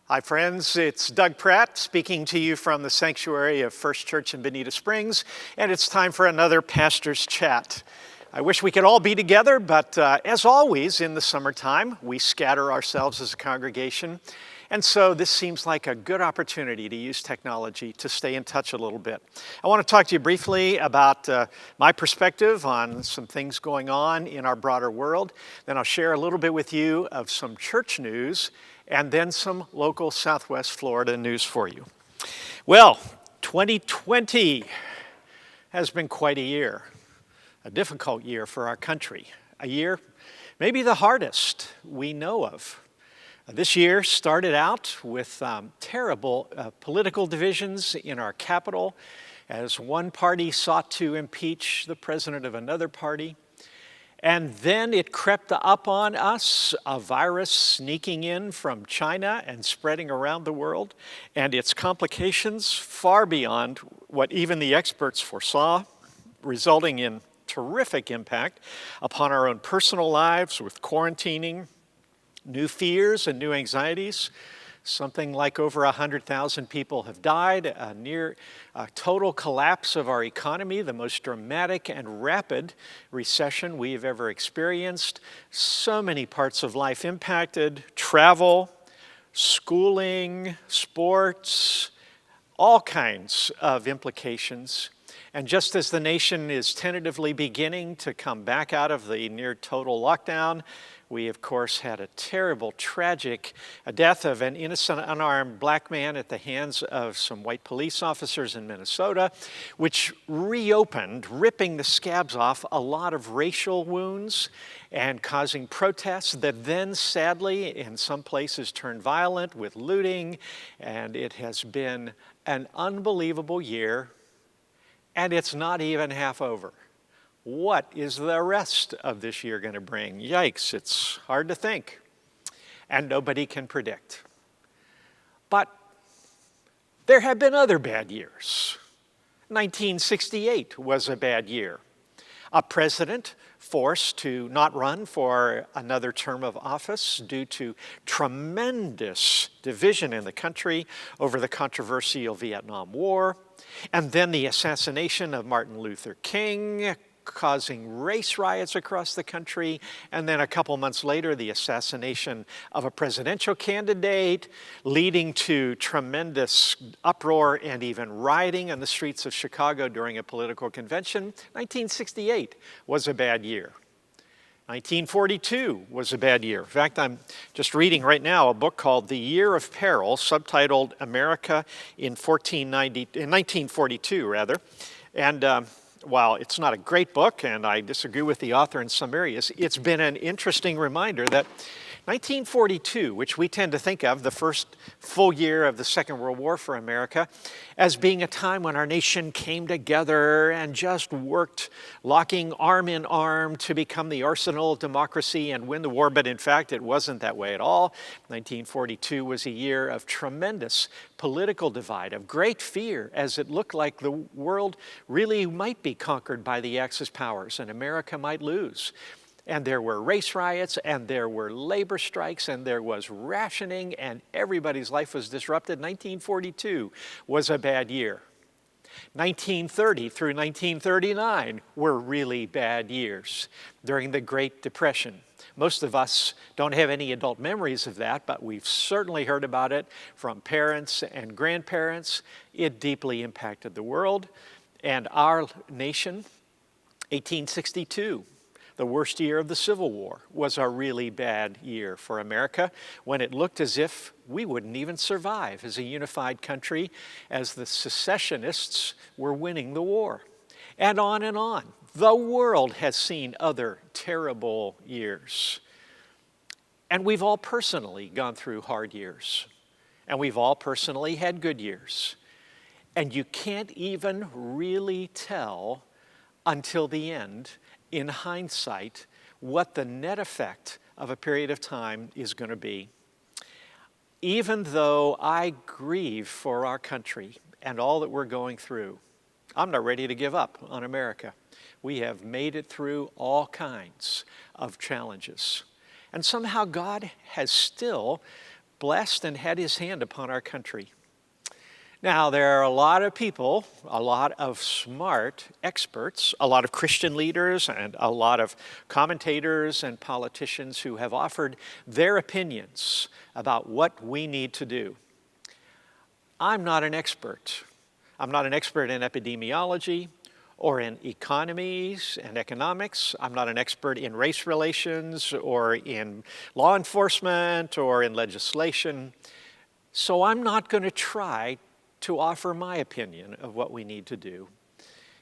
Hi friends, it's Doug Pratt speaking to you from the sanctuary of First Church in Bonita Springs, and it's time for another Pastor's Chat. I wish we could all be together, but as always in the summertime, we scatter ourselves as a congregation, and so this seems like a good opportunity to use technology to stay in touch a little bit. I want to talk to you briefly about my perspective on some things going on in our broader world. Then I'll share a little bit with you of some church news, and then some local Southwest Florida news for you. Well, 2020 has been quite a year, a difficult year for our country, a year maybe the hardest we know of. This year started out with terrible political divisions in our capital as one party sought to impeach the president of another party. And then it crept up on us, a virus sneaking in from China and spreading around the world, and its complications far beyond what even the experts foresaw, resulting in terrific impact upon our own personal lives with quarantining, new fears and new anxieties. Something like over 100,000 people have died, a near total collapse of our economy, the most dramatic and rapid recession we've ever experienced. So many parts of life impacted, travel, schooling, sports, all kinds of implications. And just as the nation is tentatively beginning to come back out of the near total lockdown, we, of course, had a terrible, tragic death of an innocent, unarmed black man at the hands of some white police officers in Minnesota, which reopened, ripping the scabs off a lot of racial wounds and causing protests that then, sadly, in some places turned violent with looting. And it has been an unbelievable year, and it's not even half over. What is the rest of this year going to bring? Yikes, it's hard to think, and nobody can predict. But there have been other bad years. 1968 was a bad year. A president forced to not run for another term of office due to tremendous division in the country over the controversial Vietnam War, and then the assassination of Martin Luther King, causing race riots across the country, and then a couple months later, the assassination of a presidential candidate, leading to tremendous uproar and even rioting in the streets of Chicago during a political convention. 1968 was a bad year. 1942 was a bad year. In fact, I'm just reading right now a book called The Year of Peril, subtitled America in 1942, and while it's not a great book, and I disagree with the author in some areas, it's been an interesting reminder that 1942, which we tend to think of, the first full year of the Second World War for America, as being a time when our nation came together and just worked, locking arm in arm to become the arsenal of democracy and win the war. But in fact, it wasn't that way at all. 1942 was a year of tremendous political divide, of great fear, as it looked like the world really might be conquered by the Axis powers and America might lose. And there were race riots, and there were labor strikes, and there was rationing, and everybody's life was disrupted. 1942 was a bad year. 1930 through 1939 were really bad years during the Great Depression. Most of us don't have any adult memories of that, but we've certainly heard about it from parents and grandparents. It deeply impacted the world and our nation. 1862. The worst year of the Civil War was a really bad year for America, when it looked as if we wouldn't even survive as a unified country as the secessionists were winning the war. And on and on. The world has seen other terrible years. And we've all personally gone through hard years. And we've all personally had good years. And you can't even really tell until the end, in hindsight, what the net effect of a period of time is going to be. Even though I grieve for our country and all that we're going through, I'm not ready to give up on America. We have made it through all kinds of challenges. And somehow God has still blessed and had his hand upon our country. Now, there are a lot of people, a lot of smart experts, a lot of Christian leaders, and a lot of commentators and politicians who have offered their opinions about what we need to do. I'm not an expert. I'm not an expert in epidemiology or in economies and economics. I'm not an expert in race relations or in law enforcement or in legislation. So I'm not going to try to offer my opinion of what we need to do.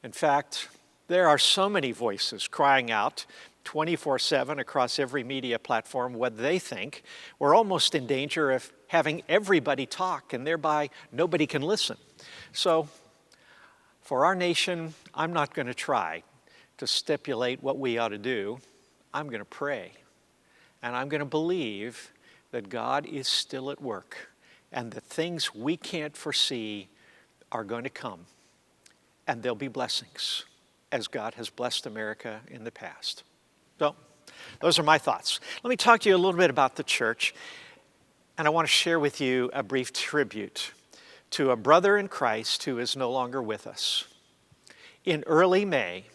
In fact, there are so many voices crying out 24/7 across every media platform what they think. We're almost in danger of having everybody talk, and thereby nobody can listen. So for our nation, I'm not going to try to stipulate what we ought to do. I'm going to pray, and I'm going to believe that God is still at work, and the things we can't foresee are going to come. And there'll be blessings, as God has blessed America in the past. So, those are my thoughts. Let me talk to you a little bit about the church. And I want to share with you a brief tribute to a brother in Christ who is no longer with us. In early May,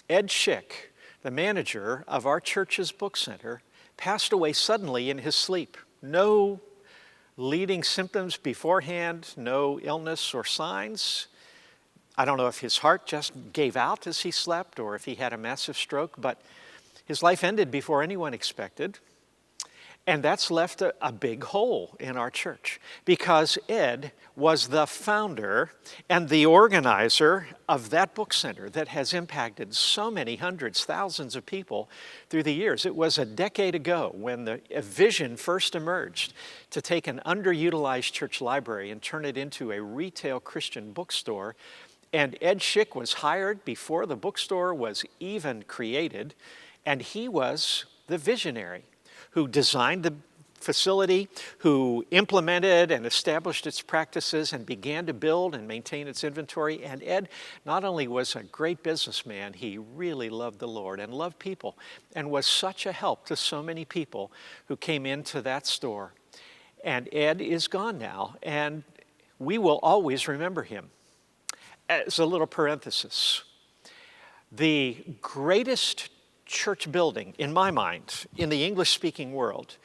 Ed Schick, the manager of our church's book center, passed away suddenly in his sleep. No leading symptoms beforehand, no illness or signs. I don't know if his heart just gave out as he slept or if he had a massive stroke, but his life ended before anyone expected. And that's left a big hole in our church because Ed was the founder and the organizer of that book center that has impacted so many hundreds, thousands of people through the years. It was a decade ago when the vision first emerged to take an underutilized church library and turn it into a retail Christian bookstore. And Ed Schick was hired before the bookstore was even created, and he was the visionary who designed the facility, who implemented and established its practices and began to build and maintain its inventory. And Ed not only was a great businessman, he really loved the Lord and loved people and was such a help to so many people who came into that store. And Ed is gone now, and we will always remember him. As a little parenthesis, the greatest church building, in my mind, in the English-speaking world,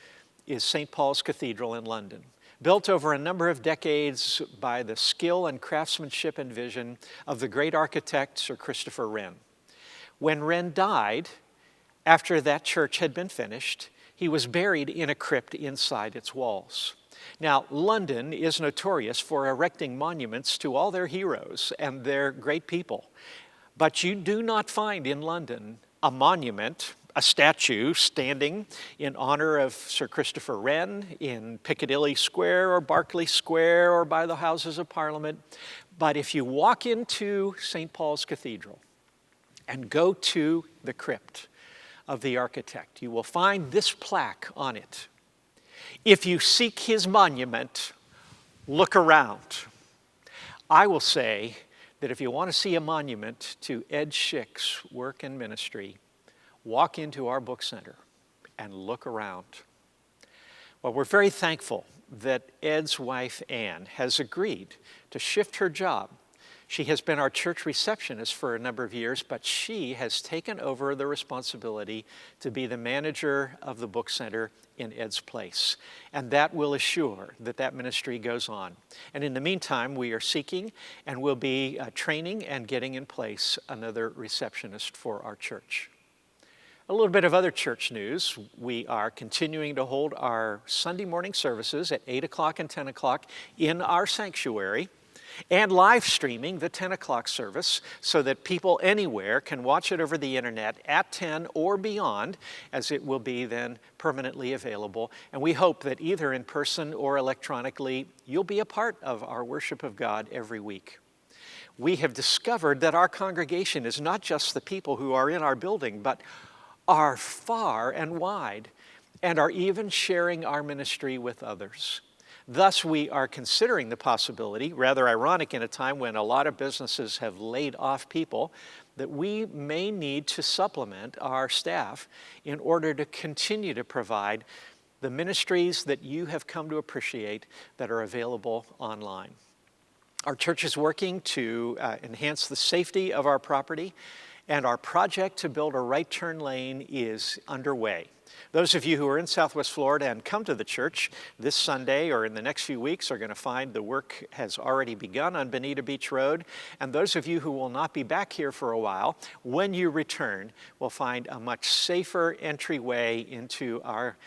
is St. Paul's Cathedral in London, built over a number of decades by the skill and craftsmanship and vision of the great architect Sir Christopher Wren. When Wren died, after that church had been finished, he was buried in a crypt inside its walls. Now, London is notorious for erecting monuments to all their heroes and their great people, but you do not find in London a monument, a statue standing in honor of Sir Christopher Wren in Piccadilly Square or Berkeley Square or by the Houses of Parliament. But if you walk into St. Paul's Cathedral and go to the crypt of the architect, you will find this plaque on it. If you seek his monument, look around. I will say that if you want to see a monument to Ed Schick's work and ministry, walk into our book center and look around. Well, we're very thankful that Ed's wife, Ann, has agreed to shift her job. She has been our church receptionist for a number of years, but she has taken over the responsibility to be the manager of the book center in Ed's place. And that will assure that that ministry goes on. And in the meantime, we are seeking and will be training and getting in place another receptionist for our church. A little bit of other church news. We are continuing to hold our Sunday morning services at 8 o'clock and 10 o'clock in our sanctuary, and live streaming the 10 o'clock service so that people anywhere can watch it over the internet at 10 or beyond, as it will be then permanently available. And we hope that either in person or electronically, you'll be a part of our worship of God every week. We have discovered that our congregation is not just the people who are in our building, but are far and wide and are even sharing our ministry with others. Thus, we are considering the possibility, rather ironic in a time when a lot of businesses have laid off people, that we may need to supplement our staff in order to continue to provide the ministries that you have come to appreciate that are available online. Our church is working to enhance the safety of our property, and our project to build a right turn lane is underway. Those of you who are in Southwest Florida and come to the church this Sunday or in the next few weeks are going to find the work has already begun on Bonita Beach Road. And those of you who will not be back here for a while, when you return, will find a much safer entryway into our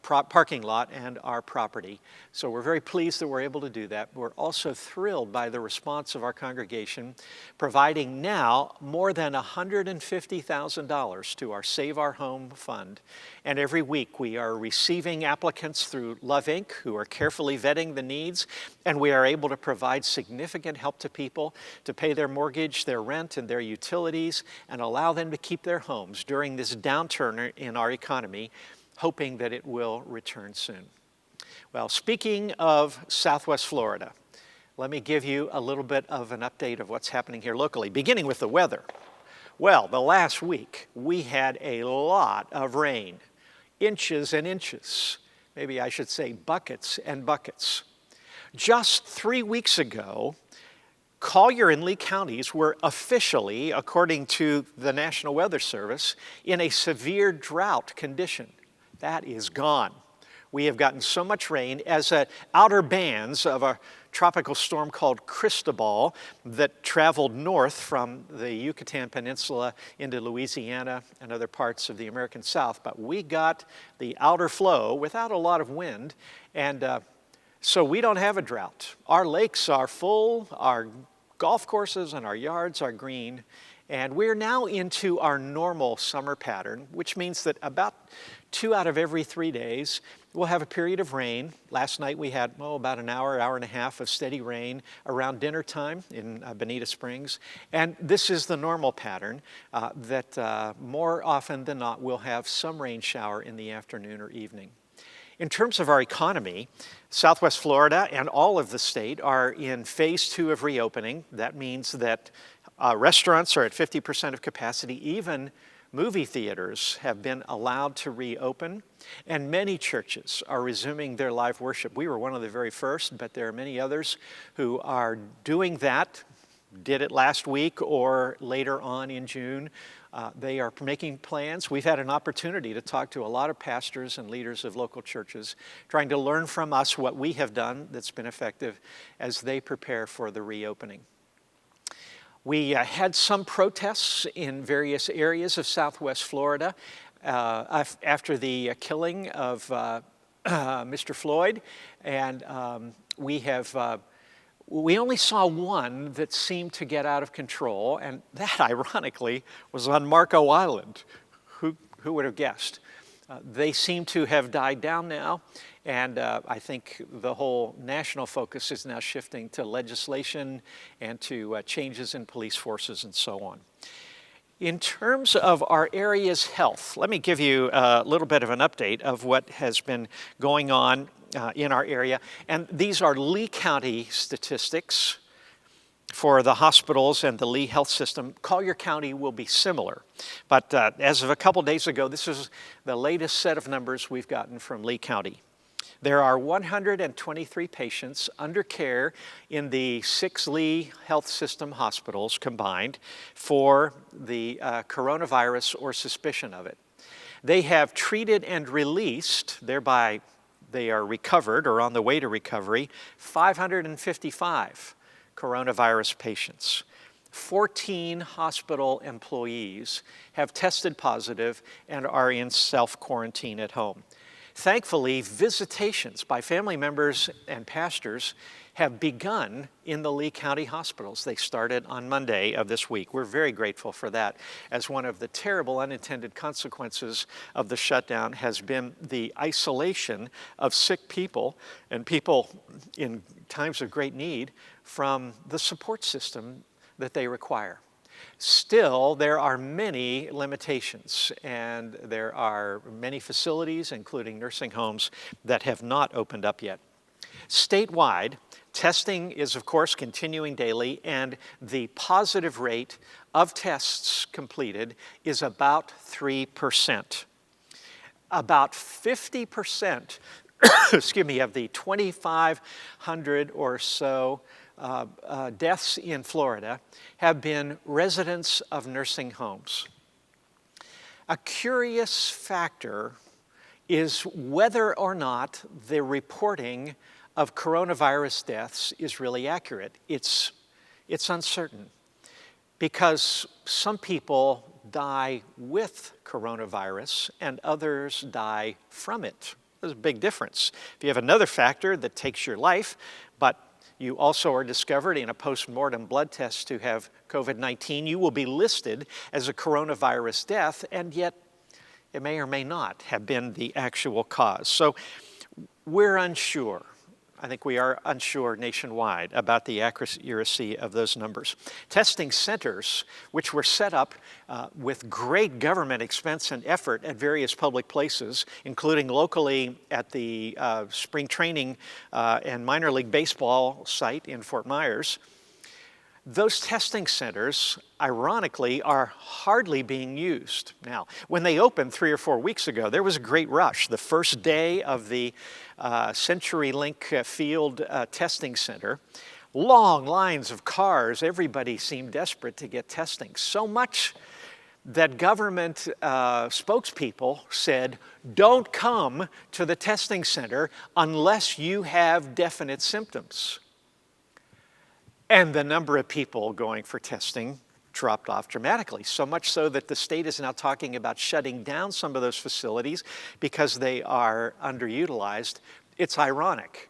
parking lot and our property. So we're very pleased that we're able to do that. We're also thrilled by the response of our congregation, providing now more than $150,000 to our Save Our Home fund. And every week we are receiving applicants through Love Inc. who are carefully vetting the needs, and we are able to provide significant help to people to pay their mortgage, their rent, and their utilities, and allow them to keep their homes during this downturn in our economy, hoping that it will return soon. Well, speaking of Southwest Florida, let me give you a little bit of an update of what's happening here locally, beginning with the weather. Well, the last week we had a lot of rain. Inches and inches, maybe I should say buckets and buckets. Just 3 weeks ago, Collier and Lee counties were officially, according to the National Weather Service, in a severe drought condition. That is gone. We have gotten so much rain as outer bands of a tropical storm called Cristobal that traveled north from the Yucatan Peninsula into Louisiana and other parts of the American South. But we got the outer flow without a lot of wind, and so we don't have a drought. Our lakes are full, our golf courses and our yards are green, and we're now into our normal summer pattern, which means that about 2 out of every 3 days, we'll have a period of rain. Last night we had, about an hour and a half of steady rain around dinner time in Bonita Springs. And this is the normal pattern that more often than not we'll have some rain shower in the afternoon or evening. In terms of our economy, Southwest Florida and all of the state are in phase 2 of reopening. That means that restaurants are at 50% of capacity. Even movie theaters have been allowed to reopen, and many churches are resuming their live worship. We were one of the very first, but there are many others who are doing that, did it last week or later on in June. They are making plans. We've had an opportunity to talk to a lot of pastors and leaders of local churches, trying to learn from us what we have done that's been effective as they prepare for the reopening. We had some protests in various areas of Southwest Florida after the killing of Mr. Floyd, and we only saw one that seemed to get out of control, and that, ironically, was on Marco Island. Who would have guessed? They seem to have died down now, and I think the whole national focus is now shifting to legislation and to changes in police forces and so on. In terms of our area's health, let me give you a little bit of an update of what has been going on in our area. And these are Lee County statistics for the hospitals and the Lee Health System. Collier County will be similar. But as of a couple days ago, this is the latest set of numbers we've gotten from Lee County. There are 123 patients under care in the 6 Lee Health System hospitals combined for the coronavirus or suspicion of it. They have treated and released, thereby they are recovered or on the way to recovery, 555 coronavirus patients. 14 hospital employees have tested positive and are in self-quarantine at home. Thankfully, visitations by family members and pastors have begun in the Lee County hospitals. They started on Monday of this week. We're very grateful for that, as one of the terrible unintended consequences of the shutdown has been the isolation of sick people and people in times of great need from the support system that they require. Still, there are many limitations, and there are many facilities, including nursing homes, that have not opened up yet. Statewide, testing is, of course, continuing daily, and the positive rate of tests completed is about 3%. about 50%, excuse me, of the 2,500 or so deaths in Florida have been residents of nursing homes. A curious factor is whether or not the reporting of coronavirus deaths is really accurate. It's uncertain because some people die with coronavirus and others die from it. There's a big difference. If you have another factor that takes your life, but you also are discovered in a post-mortem blood test to have COVID-19, you will be listed as a coronavirus death, and yet it may or may not have been the actual cause. So we're unsure. I think we are unsure nationwide about the accuracy of those numbers. Testing centers, which were set up with great government expense and effort at various public places, including locally at the spring training and minor league baseball site in Fort Myers, those testing centers, ironically, are hardly being used now. When they opened 3 or 4 weeks ago, there was a great rush. The first day of the CenturyLink Field Testing Center, long lines of cars, everybody seemed desperate to get testing. So much that government spokespeople said, don't come to the testing center unless you have definite symptoms. And the number of people going for testing dropped off dramatically, so much so that the state is now talking about shutting down some of those facilities because they are underutilized. It's ironic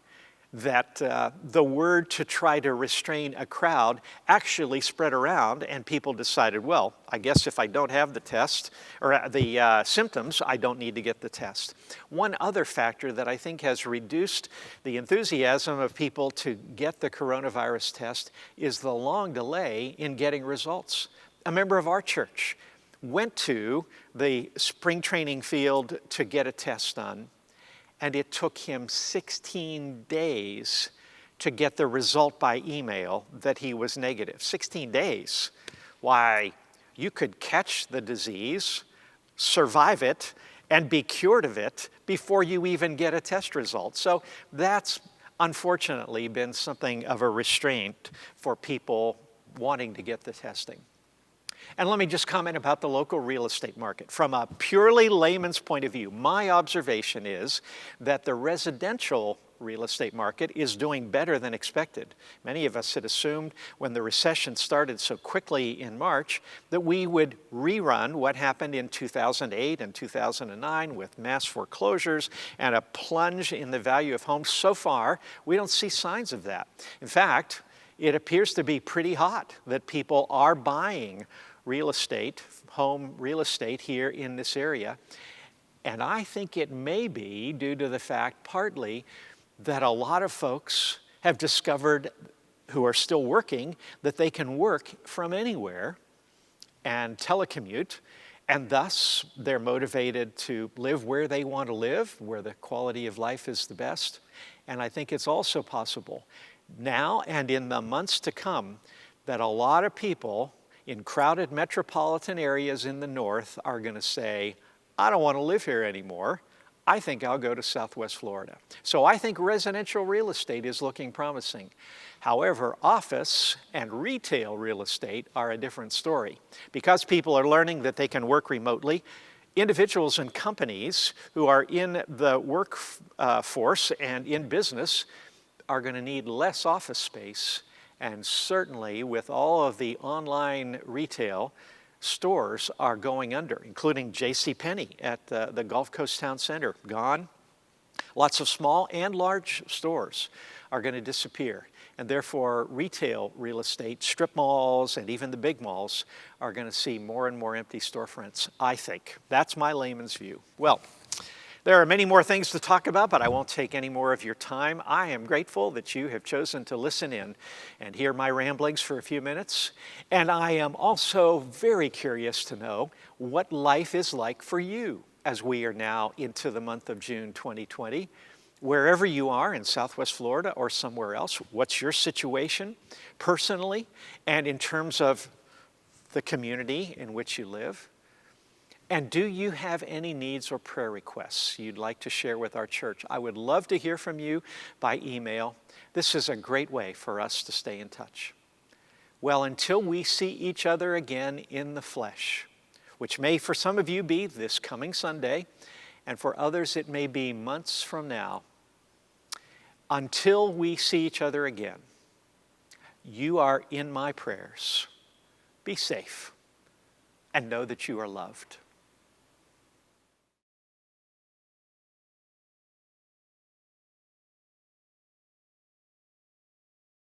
that the word to try to restrain a crowd actually spread around, and people decided, well, I guess if I don't have the test or the symptoms, I don't need to get the test. One other factor that I think has reduced the enthusiasm of people to get the coronavirus test is the long delay in getting results. A member of our church went to the spring training field to get a test done, and it took him 16 days to get the result by email that he was negative. 16 days. Why, you could catch the disease, survive it, and be cured of it before you even get a test result. So that's unfortunately been something of a restraint for people wanting to get the testing. And let me just comment about the local real estate market. From a purely layman's point of view, my observation is that the residential real estate market is doing better than expected. Many of us had assumed when the recession started so quickly in March that we would rerun what happened in 2008 and 2009 with mass foreclosures and a plunge in the value of homes. So far, we don't see signs of that. In fact, it appears to be pretty hot that people are buying real estate, home real estate here in this area. And I think it may be due to the fact partly that a lot of folks have discovered, who are still working, that they can work from anywhere and telecommute, and thus they're motivated to live where they want to live, where the quality of life is the best. And I think it's also possible now and in the months to come that a lot of people in crowded metropolitan areas in the north are going to say, I don't want to live here anymore. I think I'll go to Southwest Florida. So I think residential real estate is looking promising. However, office and retail real estate are a different story. Because people are learning that they can work remotely, individuals and companies who are in the workforce and in business are going to need less office space. And certainly with all of the online retail, stores are going under, including JCPenney at the Gulf Coast Town Center, gone. Lots of small and large stores are going to disappear. And therefore, retail real estate, strip malls, and even the big malls are going to see more and more empty storefronts, I think. That's my layman's view. Well, there are many more things to talk about, but I won't take any more of your time. I am grateful that you have chosen to listen in and hear my ramblings for a few minutes. And I am also very curious to know what life is like for you as we are now into the month of June 2020. Wherever you are in Southwest Florida or somewhere else, what's your situation personally and in terms of the community in which you live? And do you have any needs or prayer requests you'd like to share with our church? I would love to hear from you by email. This is a great way for us to stay in touch. Well, until we see each other again in the flesh, which may for some of you be this coming Sunday, and for others it may be months from now, until we see each other again, you are in my prayers. Be safe and know that you are loved.